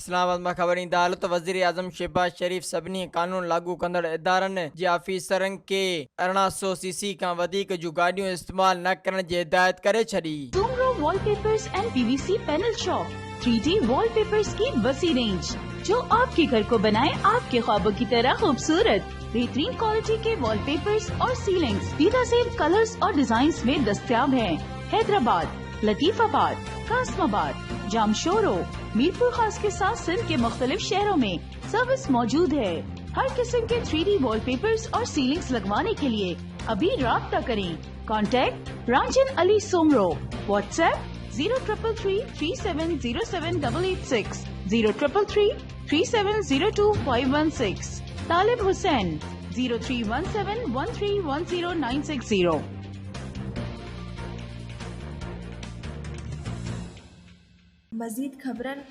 اسلام آباد میں خبر عدالت وزیر اعظم شہباز شریف سبنی قانون لاگو کندڑ ادارن جے آفیسرن کے 1800 cc کا ودیک جو گاڑیوں استعمال نہ کرنے کی ہدایت کرے چھڑی۔ سومرو وال papers and PVC panel shop 3D وال پیپرز کی وسیع رینج جو آپ کے گھر کو بنائے آپ کے خوابوں کی طرح خوبصورت۔ بہترین کوالٹی کے وال پیپرز اور سیلنگز دیدہ زیب کلرز اور ڈیزائنز میں دستیاب ہیں۔ حیدرآباد، لطیف آباد، قاسم آباد، جامشورو، میرپور خاص کے ساتھ سندھ کے مختلف شہروں میں سروس موجود ہے۔ ہر قسم کے 3D وال پیپرز اور سیلنگز لگوانے کے لیے ابھی رابطہ کریں۔ کانٹیکٹ رانجن علی سومرو، واٹس ایپ 0333370786 03333702 طالب حسین 031713109060۔ مزید خبرن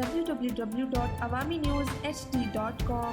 www.awamiNewsHD.com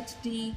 HD।